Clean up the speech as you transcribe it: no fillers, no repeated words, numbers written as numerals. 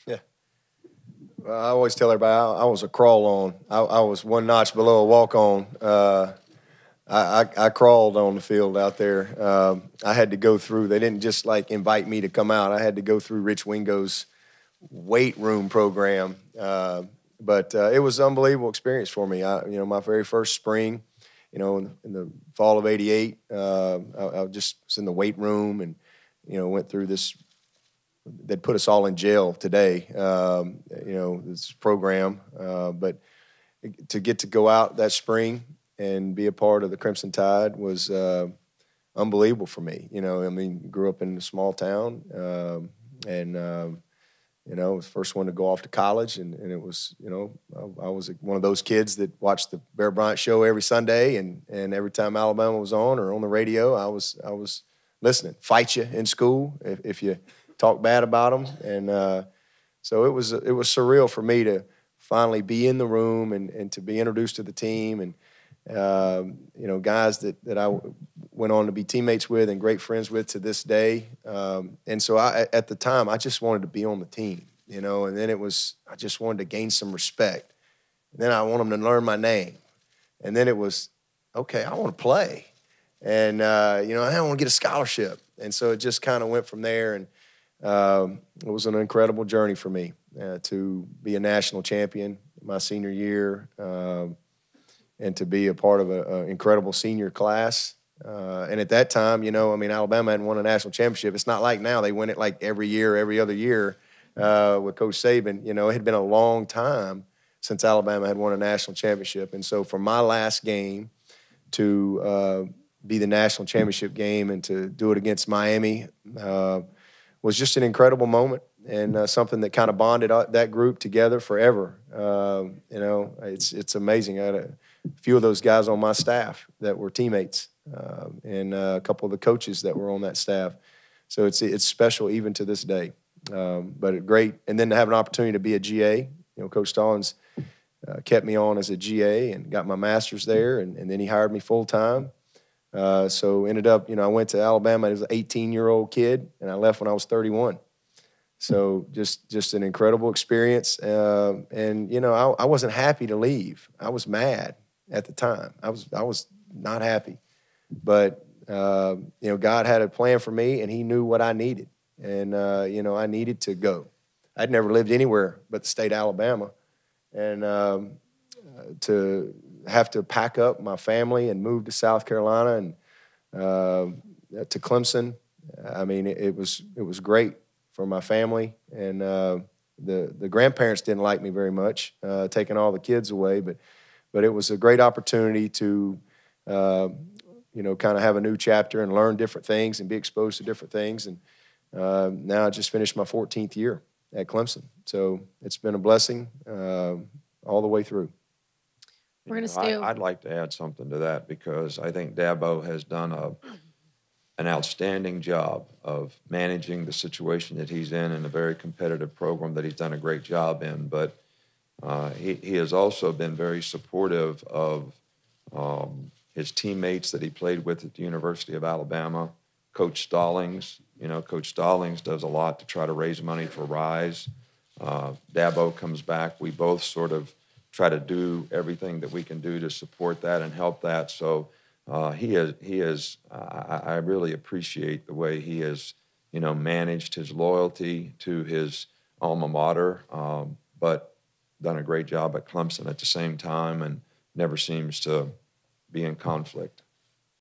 Yeah. Well, I always tell everybody I was a crawl on. I was one notch below a walk on. I crawled on the field out there. I had to go through. They didn't just like invite me to come out. I had to go through Rich Wingo's weight room program. But it was an unbelievable experience for me. My very first spring, in the fall of '88, I just was in the weight room and, went through this. They'd put us all in jail today, this program. But to get to go out that spring and be a part of the Crimson Tide was unbelievable for me. Grew up in a small town, and was the first one to go off to college, and it was, I was one of those kids that watched the Bear Bryant show every Sunday, and every time Alabama was on or on the radio, I was listening. Fight you in school if you talk bad about them, and so it was surreal for me to finally be in the room and to be introduced to the team, and guys that I went on to be teammates with and great friends with to this day. And so at the time, I just wanted to be on the team, and then I just wanted to gain some respect. And then I want them to learn my name. And then it was, okay, I want to play. And, I want to get a scholarship. And so it just kind of went from there. And it was an incredible journey for me to be a national champion my senior year, and to be a part of an incredible senior class. And at that time, Alabama hadn't won a national championship. It's not like now. They win it like every year, every other year with Coach Saban. It had been a long time since Alabama had won a national championship. And so for my last game to be the national championship game and to do it against Miami was just an incredible moment and something that kind of bonded that group together forever. It's amazing. I had a few of those guys on my staff that were teammates, and a couple of the coaches that were on that staff. So it's special even to this day. But great, and then to have an opportunity to be a GA. Coach Stallings kept me on as a GA and got my master's there, and then he hired me full time. So ended up, I went to Alabama as an 18-year-old kid, and I left when I was 31. So just an incredible experience. And I wasn't happy to leave. I was mad at the time. I was not happy. But, God had a plan for me, and he knew what I needed. And, I needed to go. I'd never lived anywhere but the state of Alabama. And to have to pack up my family and move to South Carolina and to Clemson, it was great for my family. And the grandparents didn't like me very much, taking all the kids away. But it was a great opportunity to, kind of have a new chapter and learn different things and be exposed to different things. And now I just finished my 14th year at Clemson. So it's been a blessing all the way through. We're going to stay. I'd like to add something to that because I think Dabo has done an outstanding job of managing the situation that he's in a very competitive program that he's done a great job in. But he has also been very supportive of his teammates that he played with at the University of Alabama. Coach Stallings, Coach Stallings does a lot to try to raise money for RISE. Dabo comes back. We both sort of try to do everything that we can do to support that and help that. So he is. I really appreciate the way he has, managed his loyalty to his alma mater, but done a great job at Clemson at the same time and never seems to be in conflict.